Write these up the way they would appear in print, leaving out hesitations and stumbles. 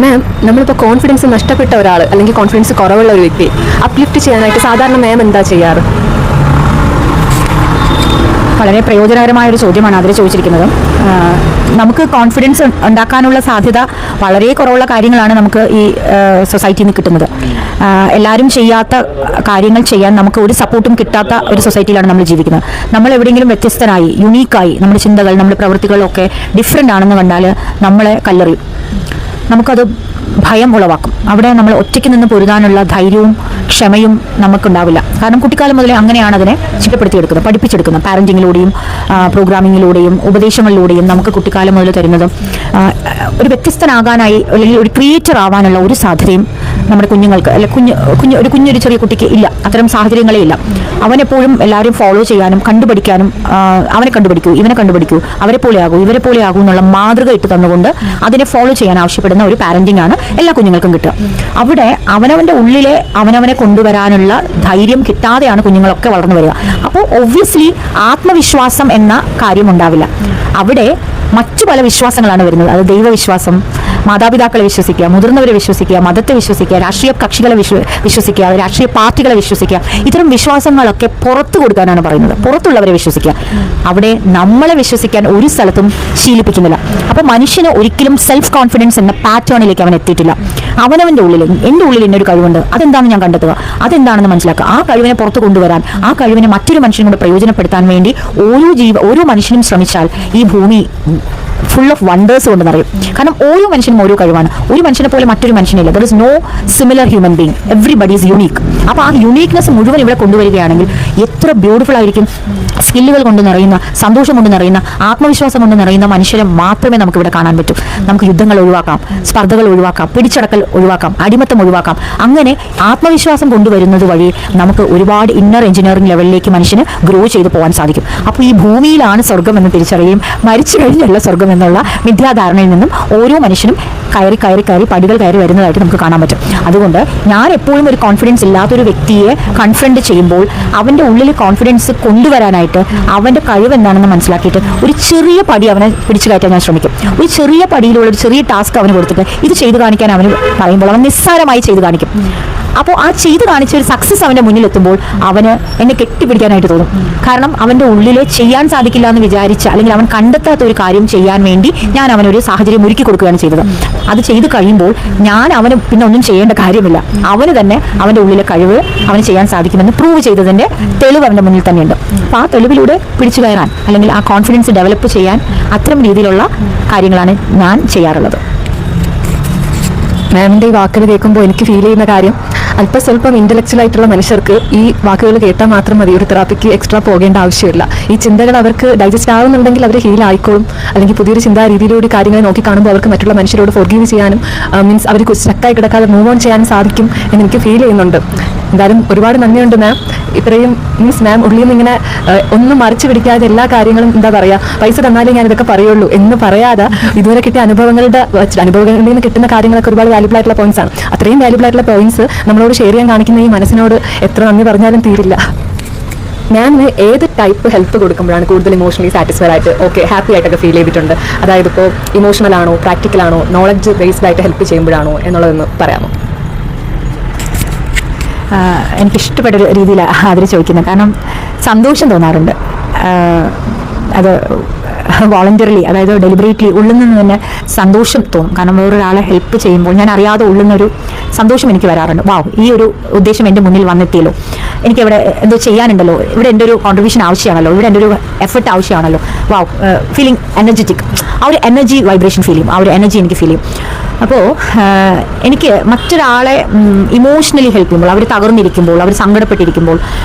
മാം, നമ്മളിപ്പോൾ കോൺഫിഡൻസ് നഷ്ടപ്പെട്ട ഒരാൾ അല്ലെങ്കിൽ കോൺഫിഡൻസ് കുറവുള്ള ഒരു വ്യക്തി അപ്ലിഫ്റ്റ് ചെയ്യാനായിട്ട് സാധാരണ മാം എന്താ ചെയ്യാറ്? വളരെ പ്രയോജനകരമായൊരു ചോദ്യമാണ് അതിൽ ചോദിച്ചിരിക്കുന്നത്. നമുക്ക് കോൺഫിഡൻസ് ഉണ്ടാക്കാനുള്ള സാധ്യത വളരെ കുറവുള്ള കാര്യങ്ങളാണ് നമുക്ക് ഈ സൊസൈറ്റിയിൽ നിന്ന് കിട്ടുന്നത്. എല്ലാവരും ചെയ്യാത്ത കാര്യങ്ങൾ ചെയ്യാൻ നമുക്ക് ഒരു സപ്പോർട്ടും കിട്ടാത്ത ഒരു സൊസൈറ്റിയിലാണ് നമ്മൾ ജീവിക്കുന്നത്. നമ്മൾ എവിടെയെങ്കിലും വ്യത്യസ്തനായി യുണീക്കായി നമ്മുടെ ചിന്തകൾ നമ്മുടെ പ്രവൃത്തികളൊക്കെ ഡിഫറെൻ്റ് ആണെന്ന് കണ്ടാൽ നമ്മളെ കല്ലെറിയും. നമുക്കത് ഭയം ഉളവാക്കും. അവിടെ നമ്മൾ ഒറ്റയ്ക്ക് നിന്ന് പൊരുതാനുള്ള ധൈര്യവും ക്ഷമയും നമുക്കുണ്ടാവില്ല. കാരണം കുട്ടിക്കാലം മുതലേ അങ്ങനെയാണ് അതിനെ ചിട്ടപ്പെടുത്തിയെടുക്കുന്നത്, പഠിപ്പിച്ചെടുക്കുന്നത്. പാരൻറ്റിങ്ങിലൂടെയും പ്രോഗ്രാമിങ്ങിലൂടെയും ഉപദേശങ്ങളിലൂടെയും നമുക്ക് കുട്ടിക്കാലം മുതൽ തരുന്നത് ഒരു വ്യത്യസ്തനാകാനായി അല്ലെങ്കിൽ ഒരു ക്രിയേറ്റർ ആവാനുള്ള ഒരു സാധ്യതയും നമ്മുടെ കുഞ്ഞുങ്ങൾക്ക് അല്ലെ കുഞ്ഞൊരു ചെറിയ കുട്ടിക്ക് ഇല്ല. അത്തരം സാഹചര്യങ്ങളേ ഇല്ല. അവനെപ്പോഴും എല്ലാവരും ഫോളോ ചെയ്യാനും കണ്ടുപഠിക്കാനും അവനെ കണ്ടുപിടിക്കൂ, ഇവനെ കണ്ടുപിടിക്കൂ, അവരെ പോലെയാകൂ, ഇവരെ പോലെയാകൂ എന്നുള്ള മാതൃക ഇട്ട് തന്നുകൊണ്ട് അതിനെ ഫോളോ ചെയ്യാൻ ആവശ്യപ്പെടുന്ന ഒരു പാരന്റിംഗ് ആണ് എല്ലാ കുഞ്ഞുങ്ങൾക്കും കിട്ടുക. അവിടെ അവനവൻ്റെ ഉള്ളിലെ അവനവനെ കൊണ്ടുവരാനുള്ള ധൈര്യം കിട്ടാതെയാണ് കുഞ്ഞുങ്ങളൊക്കെ വളർന്നു വരിക. അപ്പോൾ ഒബ്വിയസ്ലി ആത്മവിശ്വാസം എന്ന കാര്യം ഉണ്ടാവില്ല. അവിടെ മറ്റു പല വിശ്വാസങ്ങളാണ് വരുന്നത്. അത് ദൈവവിശ്വാസം, മാതാപിതാക്കളെ വിശ്വസിക്കുക, മുതിർന്നവരെ വിശ്വസിക്കുക, മതത്തെ വിശ്വസിക്കുക, രാഷ്ട്രീയ കക്ഷികളെ വിശ്വസിക്കുക, രാഷ്ട്രീയ പാർട്ടികളെ വിശ്വസിക്കുക. ഇത്തരം വിശ്വാസങ്ങളൊക്കെ പുറത്തു കൊടുക്കാനാണ് പറയുന്നത്, പുറത്തുള്ളവരെ വിശ്വസിക്കുക. അവിടെ നമ്മളെ വിശ്വസിക്കാൻ ഒരു സ്ഥലത്തും ശീലിപ്പിക്കുന്നില്ല. അപ്പോൾ മനുഷ്യന് ഒരിക്കലും സെൽഫ് കോൺഫിഡൻസ് എന്ന പാറ്റേണിലേക്ക് അവൻ എത്തിയിട്ടില്ല. അവനവൻ്റെ ഉള്ളിൽ എൻ്റെ ഉള്ളിൽ ഇന്നൊരു കഴിവുണ്ട്, അതെന്താണെന്ന് ഞാൻ കണ്ടെത്തുക, അതെന്താണെന്ന് മനസ്സിലാക്കുക. ആ കഴിവിനെ പുറത്ത് കൊണ്ടുവരാൻ, ആ കഴിവിനെ മറ്റൊരു മനുഷ്യനും കൂടെ പ്രയോജനപ്പെടുത്താൻ വേണ്ടി ഓരോ മനുഷ്യനും ശ്രമിച്ചാൽ ഈ ഭൂമി ഫുൾ ഓഫ് വണ്ടേഴ്സ് കൊണ്ട് നിറയും. കാരണം ഓരോ മനുഷ്യനും ഓരോ കഴിവാണ്. ഒരു മനുഷ്യനെ പോലെ മറ്റൊരു മനുഷ്യനില്ല. There is no similar human being. Everybody is unique. അപ്പോൾ ആ യുണീക്നെസ് മുഴുവൻ ഇവിടെ കൊണ്ടുവരികയാണെങ്കിൽ എത്ര ബ്യൂട്ടിഫുൾ ആയിരിക്കും. സ്കില്ലുകൾ കൊണ്ട് നിറയുന്ന, സന്തോഷം കൊണ്ട് നിറയുന്ന, ആത്മവിശ്വാസം കൊണ്ട് നിറയുന്ന മനുഷ്യരെ മാത്രമേ നമുക്ക് ഇവിടെ കാണാൻ പറ്റൂ. നമുക്ക് യുദ്ധങ്ങൾ ഒഴിവാക്കാം, സ്പർദ്ധകൾ ഒഴിവാക്കാം, പിടിച്ചടക്കൽ ഒഴിവാക്കാം, അടിമത്തം ഒഴിവാക്കാം. അങ്ങനെ ആത്മവിശ്വാസം കൊണ്ടുവരുന്നത് വഴി നമുക്ക് ഒരുപാട് ഇന്നർ എഞ്ചിനീയറിംഗ് ലെവലിലേക്ക് മനുഷ്യന് ഗ്രോ ചെയ്ത് പോകാൻ സാധിക്കും. അപ്പോൾ ഈ ഭൂമിയിലാണ് സ്വർഗം എന്ന് തിരിച്ചറിയുകയും മരിച്ചു കഴിഞ്ഞുള്ള സ്വർഗം എന്നുള്ള മിഥ്യാധാരണയിൽ നിന്നും ഓരോ മനുഷ്യനും കയറി പടികൾ കയറി വരുന്നതായിട്ട് നമുക്ക് കാണാൻ പറ്റും. അതുകൊണ്ട് ഞാൻ എപ്പോഴും ഒരു കോൺഫിഡൻസ് ഇല്ലാത്തൊരു വ്യക്തിയെ കൺഫ്രണ്ട് ചെയ്യുമ്പോൾ അവൻ്റെ ഉള്ളിൽ കോൺഫിഡൻസ് കൊണ്ടുവരാനായിട്ട് അവൻ്റെ കഴിവ് എന്താണെന്ന് മനസ്സിലാക്കിയിട്ട് ഒരു ചെറിയ പടി അവനെ പിടിച്ചു കയറ്റാൻ ഞാൻ ശ്രമിക്കും. ഒരു ചെറിയ പടിയിലുള്ള ഒരു ചെറിയ ടാസ്ക് അവന് കൊടുത്തിട്ട് ഇത് ചെയ്തു കാണിക്കാൻ അവന് പറയുമ്പോൾ അവൻ നിസ്സാരമായി ചെയ്തു കാണിക്കും. അപ്പോൾ ആ ചെയ്ത് കാണിച്ച ഒരു സക്സസ് അവൻ്റെ മുന്നിലെത്തുമ്പോൾ അവന് എന്നെ കെട്ടിപ്പിടിക്കാനായിട്ട് തോന്നും. കാരണം അവൻ്റെ ഉള്ളിൽ ചെയ്യാൻ സാധിക്കില്ല എന്ന് വിചാരിച്ച അല്ലെങ്കിൽ അവൻ കണ്ടെത്താത്ത ഒരു കാര്യം ചെയ്യാൻ വേണ്ടി ഞാൻ അവനൊരു സാഹചര്യം ഒരുക്കി കൊടുക്കുകയാണ് ചെയ്തത്. അത് ചെയ്ത് കഴിയുമ്പോൾ ഞാൻ അവന് പിന്നെ ഒന്നും ചെയ്യേണ്ട കാര്യമില്ല. അവന് തന്നെ അവൻ്റെ ഉള്ളിലെ കഴിവ് അവന് ചെയ്യാൻ സാധിക്കുമെന്ന് പ്രൂവ് ചെയ്തതിൻ്റെ തെളിവ് അവൻ്റെ മുന്നിൽ തന്നെയുണ്ട്. അപ്പോൾ ആ തെളിവിലൂടെ പിടിച്ചു കയറാൻ അല്ലെങ്കിൽ ആ കോൺഫിഡൻസ് ഡെവലപ്പ് ചെയ്യാൻ അത്തരം രീതിയിലുള്ള കാര്യങ്ങളാണ് ഞാൻ ചെയ്യാറുള്ളത്. മാമിൻ്റെ ഈ വാക്കുകൾ കേൾക്കുമ്പോൾ എനിക്ക് ഫീൽ ചെയ്യുന്ന കാര്യം, അല്പസ്വല്പം ഇന്റലക്ച്വൽ ആയിട്ടുള്ള മനുഷ്യർക്ക് ഈ വാക്കുകൾ കേട്ടാൽ മാത്രം മതി, ഒരു തെറാപ്പിക്ക് എക്സ്ട്രാ പോകേണ്ട ആവശ്യമില്ല. ഈ ചിന്തകൾ അവർക്ക് ഡൈജസ്റ്റ് ആവുന്നുണ്ടെങ്കിൽ അവർ ഹീൽ ആയിക്കോളും. അല്ലെങ്കിൽ പുതിയൊരു ചിന്താ രീതിയിലൂടെ കാര്യങ്ങളെ നോക്കി കാണുമ്പോൾ അവർക്ക് മറ്റുള്ള മനുഷ്യരോട് ഫോർഗീവ് ചെയ്യാനും മീൻസ് അവർ സ്റ്റക്കായി കിടക്കാതെ മൂവ് ഓൺ ചെയ്യാനും സാധിക്കും എന്ന് എനിക്ക് ഫീൽ ചെയ്യുന്നുണ്ട്. എന്തായാലും ഒരുപാട് നന്ദിയുണ്ട് മാം. ഇത്രയും മീൻസ് മാം ഉള്ളിൽ നിന്ന് ഇങ്ങനെ ഒന്നും മറിച്ച് പിടിക്കാതെ എല്ലാ കാര്യങ്ങളും എന്താ പറയുക, പൈസ തന്നാലേ ഞാൻ ഇതൊക്കെ പറയുള്ളൂ എന്ന് പറയാതെ ഇതുവരെ കിട്ടിയ അനുഭവങ്ങളിൽ നിന്ന് കിട്ടുന്ന കാര്യങ്ങളൊക്കെ ഒരുപാട് വാല്യുബിൾ ആയിട്ടുള്ള പോയിന്റ്സ് ആണ്. അത്രയും വാല്യുബിൾ ആയിട്ടുള്ള പോയിന്റ്സ് നമ്മളോട് ഷെയർ ചെയ്യാൻ കാണിക്കുന്ന ഈ മനസ്സിനോട് എത്ര നന്ദി പറഞ്ഞാലും തീരില്ല. മാമിന് ഏത് ടൈപ്പ് ഹെൽപ്പ് കൊടുക്കുമ്പോഴാണ് കൂടുതൽ ഇമോഷണലി സാറ്റിസ്ഫൈഡ് ആയിട്ട് ഹാപ്പി ആയിട്ടൊക്കെ ഫീൽ ചെയ്തിട്ടുണ്ട്? അതായത് ഇപ്പോൾ ഇമോഷണൽ ആണോ, പ്രാക്ടിക്കൽ ആണോ, നോളജ് ബേസ്ഡ് ആയിട്ട് ഹെൽപ്പ് ചെയ്യുമ്പോഴാണോ എന്നുള്ളതെന്ന് പറയാമോ? എനിക്കിഷ്ടപ്പെട്ട രീതിയിലാണ് അതിൽ ചോദിക്കുന്നത്. കാരണം സന്തോഷം തോന്നാറുണ്ട്. അത് വോളണ്ടറിലി, അതായത് ഡെലിബറേറ്റ്ലി ഉള്ളിൽ നിന്ന് തന്നെ സന്തോഷം തോന്നും. കാരണം വേറൊരാളെ ഹെൽപ്പ് ചെയ്യുമ്പോൾ ഞാൻ അറിയാതെ ഉള്ളുന്നൊരു സന്തോഷം എനിക്ക് വരാറുണ്ട്. വാവ്, ഈ ഒരു ഉദ്ദേശം എൻ്റെ മുന്നിൽ വന്നെത്തിയല്ലോ, എനിക്ക് ഇവിടെ എന്തോ ചെയ്യാനുണ്ടല്ലോ, ഇവിടെ എൻ്റെ ഒരു കോൺട്രിബ്യൂഷൻ ആവശ്യമാണല്ലോ, ഇവിടെ എൻ്റെ ഒരു എഫർട്ട് ആവശ്യമാണല്ലോ. വാവ്, ഫീലിംഗ് എനർജറ്റിക്, ആ ഒരു എനർജി വൈബ്രേഷൻ ഫീൽ ചെയ്യും, ആ ഒരു എനർജി എനിക്ക് ഫീൽ ചെയ്യും. അപ്പോൾ എനിക്ക് മറ്റൊരാളെ ഇമോഷണലി ഹെൽപ്പ് ചെയ്യുമ്പോൾ, അവർ തകർന്നിരിക്കുമ്പോൾ, അവർ സങ്കടപ്പെട്ടിരിക്കുമ്പോൾ,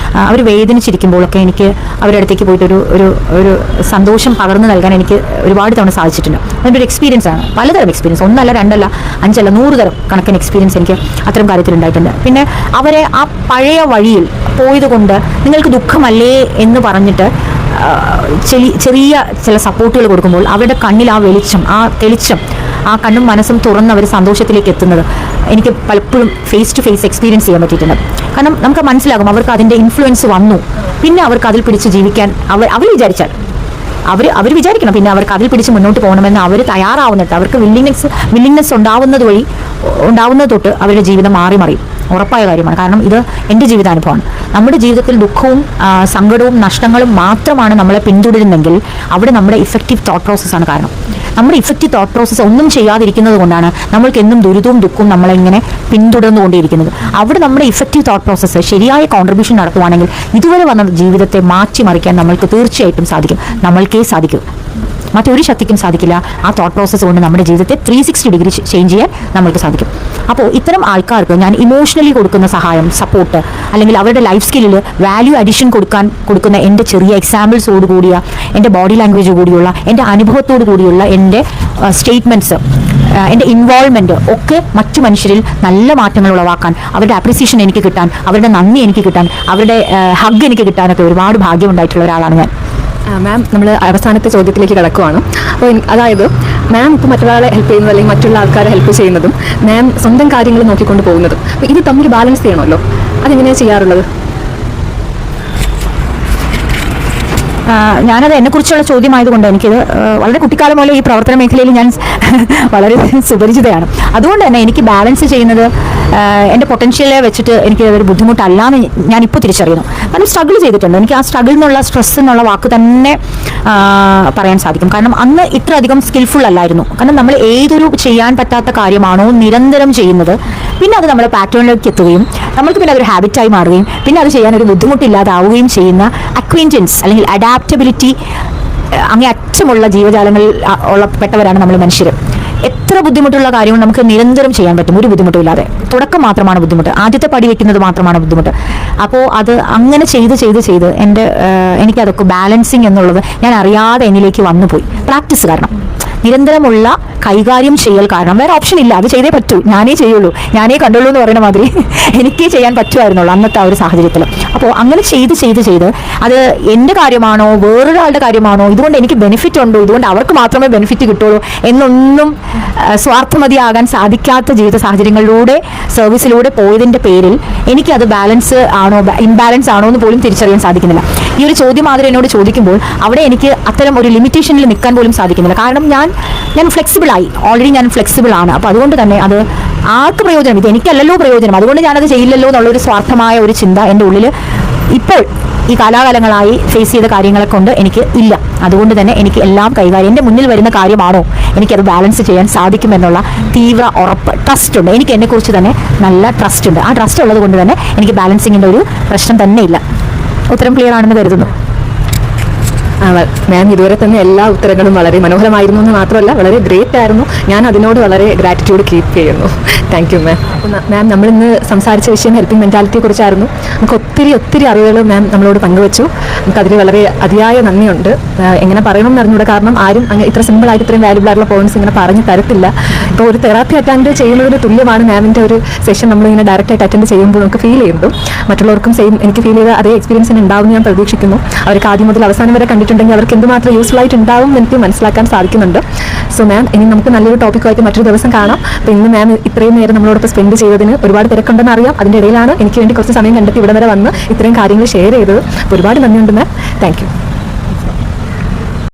അവർ വേദനിച്ചിരിക്കുമ്പോഴൊക്കെ എനിക്ക് അവരുടെ അടുത്തേക്ക് പോയിട്ട് ഒരു സന്തോഷം പകർന്നു നൽകാൻ എനിക്ക് ഒരുപാട് തവണ സാധിച്ചിട്ടുണ്ട്. അതിൻ്റെ ഒരു എക്സ്പീരിയൻസ് ആണ്, പലതരം എക്സ്പീരിയൻസ്, ഒന്നല്ല രണ്ടല്ല അഞ്ചല്ല 100 തരം കണക്കിന് എക്സ്പീരിയൻസ് എനിക്ക് അത്തരം കാര്യത്തിലുണ്ടായിട്ടുണ്ട്. പിന്നെ അവരെ ആ പഴയ വഴിയിൽ പോയതുകൊണ്ട് നിങ്ങൾക്ക് ദുഃഖമല്ലേ എന്ന് പറഞ്ഞിട്ട് ചെറിയ ചില സപ്പോർട്ടുകൾ കൊടുക്കുമ്പോൾ അവരുടെ കണ്ണിൽ ആ വെളിച്ചം, ആ തെളിച്ചം, ആ കണ്ണും മനസ്സും തുറന്ന് അവർ സന്തോഷത്തിലേക്ക് എത്തുന്നത് എനിക്ക് പലപ്പോഴും ഫേസ് ടു ഫേസ് എക്സ്പീരിയൻസ് ചെയ്യാൻ പറ്റിയിട്ടുണ്ട്. കാരണം നമുക്ക് മനസ്സിലാകും അവർക്ക് അതിൻ്റെ ഇൻഫ്ലുവൻസ് വന്നു, പിന്നെ അവർക്ക് അതിൽ പിടിച്ച് ജീവിക്കാൻ അവർ വിചാരിച്ചാൽ അവർ വിചാരിക്കണം, പിന്നെ അവർക്ക് അതിൽ പിടിച്ച് മുന്നോട്ട് പോകണമെന്ന് അവർ തയ്യാറാവുന്നിട്ട് അവർക്ക് വില്ലിങ്നെസ് ഉണ്ടാവുന്നത് വഴി ഉണ്ടാവുന്നത് തൊട്ട് അവരുടെ ജീവിതം മാറി മറിയും. ഉറപ്പായ കാര്യമാണ്. കാരണം ഇത് എൻ്റെ ജീവിതാനുഭവമാണ്. നമ്മുടെ ജീവിതത്തിൽ ദുഃഖവും സങ്കടവും നഷ്ടങ്ങളും മാത്രമാണ് നമ്മളെ പിന്തുടരുന്നെങ്കിൽ അവിടെ നമ്മുടെ ഇഫക്റ്റീവ് തോട്ട് പ്രോസസ്സാണ് കാരണം. നമ്മുടെ ഇഫക്റ്റീവ് തോട്ട് പ്രോസസ്സ് ഒന്നും ചെയ്യാതിരിക്കുന്നത് കൊണ്ടാണ് നമ്മൾക്ക് എന്നും ദുരിതവും ദുഃഖവും നമ്മളെങ്ങനെ പിന്തുടർന്നുകൊണ്ടിരിക്കുന്നത്. അവിടെ നമ്മുടെ ഇഫക്റ്റീവ് തോട്ട് പ്രോസസ്സ് ശരിയായ കോൺട്രിബ്യൂഷൻ നടത്തുവാണെങ്കിൽ ഇതുവരെ വന്ന ജീവിതത്തെ മാറ്റിമറിക്കാൻ നമ്മൾക്ക് തീർച്ചയായിട്ടും സാധിക്കും. നമ്മൾക്കേ സാധിക്കും, മറ്റൊരു ശക്തിക്കും സാധിക്കില്ല. ആ തോട്ട് പ്രോസസ്സ് കൊണ്ട് നമ്മുടെ ജീവിതത്തെ 360 ഡിഗ്രി ചേഞ്ച് ചെയ്യാൻ നമ്മൾക്ക് സാധിക്കും. അപ്പോൾ ഇത്തരം ആൾക്കാർക്ക് ഞാൻ ഇമോഷണലി കൊടുക്കുന്ന സഹായം, സപ്പോർട്ട്, അല്ലെങ്കിൽ അവരുടെ ലൈഫ് സ്കില്ലിൽ വാല്യൂ അഡീഷൻ കൊടുക്കുന്ന എൻ്റെ ചെറിയ എക്സാമ്പിൾസോട് കൂടിയ, എൻ്റെ ബോഡി ലാംഗ്വേജ് കൂടിയുള്ള, എൻ്റെ അനുഭവത്തോടു കൂടിയുള്ള എൻ്റെ സ്റ്റേറ്റ്മെൻറ്റ്സ്, എൻ്റെ ഇൻവോൾവ്മെൻറ്റ് ഒക്കെ മറ്റു മനുഷ്യരിൽ നല്ല മാറ്റങ്ങൾ ഉളവാക്കാൻ, അവരുടെ അപ്രിസിയേഷൻ എനിക്ക് കിട്ടാൻ, അവരുടെ നന്ദി എനിക്ക് കിട്ടാൻ, അവരുടെ ഹഗ് എനിക്ക് കിട്ടാനൊക്കെ ഒരുപാട് ഭാഗ്യമുണ്ടായിട്ടുള്ള ഒരാളാണ് ഞാൻ. മാം, നമ്മൾ അവസാനത്തെ ചോദ്യത്തിലേക്ക് കിടക്കുവാണ്. അപ്പോൾ അതായത് മാം ഇപ്പോൾ മറ്റൊരാളെ ഹെൽപ്പ് ചെയ്യുന്നത് അല്ലെങ്കിൽ മറ്റുള്ള ആൾക്കാരെ ഹെൽപ്പ് ചെയ്യുന്നതും മാം സ്വന്തം കാര്യങ്ങൾ നോക്കിക്കൊണ്ട് പോകുന്നതും, അപ്പോൾ ഇത് തമ്മിൽ ബാലൻസ് ചെയ്യണമല്ലോ, അതെങ്ങനെയാണ് ചെയ്യാറുള്ളത്? ഞാനത് എന്നെക്കുറിച്ചുള്ള ചോദ്യമായതുകൊണ്ട് എനിക്കിത് വളരെ കുട്ടിക്കാലം പോലെ ഈ പ്രവർത്തന മേഖലയിൽ ഞാൻ വളരെ സുപരിചിതയാണ്. അതുകൊണ്ട് തന്നെ എനിക്ക് ബാലൻസ് ചെയ്യുന്നത് എൻ്റെ പൊട്ടൻഷ്യലെ വെച്ചിട്ട് എനിക്ക് അതൊരു ബുദ്ധിമുട്ടല്ലാന്ന് ഞാനിപ്പോൾ തിരിച്ചറിയുന്നു. കാരണം സ്ട്രഗിൾ ചെയ്തിട്ടുണ്ട്. എനിക്ക് ആ സ്ട്രഗിൾ എന്നുള്ള സ്ട്രെസ് എന്നുള്ള വാക്ക് തന്നെ പറയാൻ സാധിക്കും. കാരണം അന്ന് ഇത്ര അധികം സ്കിൽഫുൾ അല്ലായിരുന്നു. കാരണം നമ്മൾ ഏതൊരു ചെയ്യാൻ പറ്റാത്ത കാര്യമാണോ നിരന്തരം ചെയ്യുന്നത്, പിന്നെ അത് നമ്മുടെ പാറ്റേണിലേക്ക് എത്തുകയും നമ്മൾക്ക് പിന്നെ അതൊരു ഹാബിറ്റായി മാറുകയും പിന്നെ അത് ചെയ്യാൻ ഒരു ബുദ്ധിമുട്ടില്ലാതാവുകയും ചെയ്യുന്ന അക്വൈൻറ്റൻസ് അല്ലെങ്കിൽ അഡാപ്റ്റബിലിറ്റി അങ്ങേ അറ്റമുള്ള ജീവജാലങ്ങളിൽ പെട്ടവരാണ് നമ്മൾ മനുഷ്യർ. എത്ര ബുദ്ധിമുട്ടുള്ള കാര്യവും നമുക്ക് നിരന്തരം ചെയ്യാൻ പറ്റും, ഒരു ബുദ്ധിമുട്ടില്ലാതെ. തുടക്കം മാത്രമാണ് ബുദ്ധിമുട്ട്, ആദ്യത്തെ പടി വെക്കുന്നത് മാത്രമാണ് ബുദ്ധിമുട്ട്. അപ്പോൾ അത് അങ്ങനെ ചെയ്ത് എനിക്കതൊക്കെ ബാലൻസിങ് എന്നുള്ളത് ഞാൻ അറിയാതെ എന്നിലേക്ക് വന്നുപോയി. പ്രാക്ടീസ് കാരണം, നിരന്തരമുള്ള കൈകാര്യം ചെയ്യൽ കാരണം. വേറെ ഓപ്ഷൻ ഇല്ല, അത് ചെയ്തേ പറ്റൂ, ഞാനേ ചെയ്യുള്ളൂ, ഞാനേ കണ്ടുള്ളൂ എന്ന് പറയുന്ന മാതിരി എനിക്കേ ചെയ്യാൻ പറ്റുമായിരുന്നുള്ളൂ അന്നത്തെ ആ ഒരു സാഹചര്യത്തിൽ. അപ്പോൾ അങ്ങനെ ചെയ്ത് അത് എൻ്റെ കാര്യമാണോ വേറൊരാളുടെ കാര്യമാണോ, ഇതുകൊണ്ട് എനിക്ക് ബെനിഫിറ്റ് ഉണ്ടോ, ഇതുകൊണ്ട് അവർക്ക് മാത്രമേ ബെനിഫിറ്റ് കിട്ടുള്ളൂ എന്നൊന്നും സ്വാർത്ഥമതിയാകാൻ സാധിക്കാത്ത ജീവിത സാഹചര്യങ്ങളിലൂടെ സർവീസിലൂടെ പോയതിൻ്റെ പേരിൽ എനിക്കത് ബാലൻസ് ആണോ ഇംബാലൻസ് ആണോ എന്ന് പോലും തിരിച്ചറിയാൻ സാധിക്കുന്നില്ല. ഈ ഒരു ചോദ്യം മാത്രം എന്നോട് ചോദിക്കുമ്പോൾ അവിടെ എനിക്ക് അത്തരം ഒരു ലിമിറ്റേഷനിൽ നിൽക്കാൻ പോലും സാധിക്കുന്നില്ല. കാരണം ഞാൻ ഫ്ലെക്സിബിൾ ആയി, ഓൾറെഡി ഞാൻ ഫ്ലെക്സിബിൾ ആണ്. അപ്പോൾ അതുകൊണ്ട് തന്നെ അത് ആർക്ക് പ്രയോജനം, ഇത് എനിക്കല്ലല്ലോ പ്രയോജനം, അതുകൊണ്ട് ഞാനത് ചെയ്യില്ലല്ലോ എന്നുള്ളൊരു സ്വാർത്ഥമായ ഒരു ചിന്ത എൻ്റെ ഉള്ളിൽ ഇപ്പോൾ ഈ കാലാകാലങ്ങളായി ഫേസ് ചെയ്ത കാര്യങ്ങളെ കൊണ്ട് എനിക്ക് ഇല്ല. അതുകൊണ്ട് തന്നെ എനിക്ക് എല്ലാം കൈകാര്യം, എൻ്റെ മുന്നിൽ വരുന്ന കാര്യമാണോ എനിക്കത് ബാലൻസ് ചെയ്യാൻ സാധിക്കുമെന്നുള്ള തീവ്ര ഉറപ്പ്, ട്രസ്റ്റ് ഉണ്ട്. എനിക്ക് എന്നെക്കുറിച്ച് തന്നെ നല്ല ട്രസ്റ്റ് ഉണ്ട്. ആ ട്രസ്റ്റ് ഉള്ളത് കൊണ്ട് തന്നെ എനിക്ക് ബാലൻസിങ്ങിൻ്റെ ഒരു പ്രശ്നം തന്നെ ഇല്ല. ഉത്തരം ക്ലിയർ ആണെന്ന് കരുതുന്നു. മാം ഇതുവരെ തന്നെ എല്ലാ ഉത്തരങ്ങളും വളരെ മനോഹരമായിരുന്നു എന്ന് മാത്രമല്ല വളരെ ഗ്രേറ്റ് ആയിരുന്നു. ഞാൻ അതിനോട് വളരെ ഗ്രാറ്റിറ്റ്യൂഡ് കീപ്പ് ചെയ്യുന്നു. Thank you ma'am. അപ്പോൾ മാം നമ്മളിന്ന് സംസാരിച്ച വിഷയം ഹെൽപ്പിംഗ് മെൻറ്റാലിറ്റിയെ കുറിച്ചായിരുന്നു. നമുക്ക് ഒത്തിരി അറിവുകൾ മാം നമ്മളോട് പങ്കുവച്ചു. നമുക്കതിൽ വളരെ അതിയായ നന്ദിയുണ്ട്. എങ്ങനെ പറയണം എന്ന് അറിഞ്ഞൂടെ, കാരണം ആരും അങ്ങനെ ഇത്ര സിമ്പിളായിട്ട് ഇത്രയും വാല്യുബിൾ ആയിട്ടുള്ള പോയിന്റ്സ് ഇങ്ങനെ പറഞ്ഞു തരത്തില്ല. ഇപ്പോൾ ഒരു തെറാപ്പി അറ്റൻഡ് ചെയ്യുന്നതിന് തുല്യമാണ് മാമിൻ്റെ ഒരു സെഷൻ നമ്മളിങ്ങനെ ഡയറക്റ്റായിട്ട് അറ്റൻഡ് ചെയ്യുമ്പോൾ നമുക്ക് ഫീൽ ചെയ്യുന്നു. മറ്റുള്ളവർക്കും സെയിം എനിക്ക് ഫീൽ ചെയ്ത അതേ എക്സ്പീരിയൻസിന് ഉണ്ടാവും ഞാൻ പ്രതീക്ഷിക്കുന്നു. അവർക്ക് ആദ്യം മുതൽ അവസാനം വരെ കണ്ടിട്ടുണ്ടെങ്കിൽ അവർക്ക് എന്തുമാത്രം യൂസ്ഫുൾ ആയിട്ട് ഉണ്ടാവും എന്ന് എനിക്ക് മനസ്സിലാക്കാൻ സാധിക്കുന്നുണ്ട്. സോ മാം ഇനി നമുക്ക് നല്ലൊരു ടോപ്പിക്കുമായിട്ട് മറ്റൊരു ദിവസം കാണാം. അപ്പോൾ ഇന്ന് മാം ഇത്രയും നേരം നമ്മളോടൊപ്പം സ്പെൻഡ് ചെയ്തതിന് ഒരുപാട് തിരക്കുണ്ടെന്ന് അറിയാം. അതിൻ്റെ ഇടയിലാണ് എനിക്ക് വേണ്ടി കുറച്ച് സമയം കണ്ടെത്തി ഇവിടെ വരെ വന്ന് ഇത്രയും കാര്യങ്ങൾ ഷെയർ ചെയ്തത്. ഒരുപാട് നന്ദിയുണ്ട് മാം. Thank you.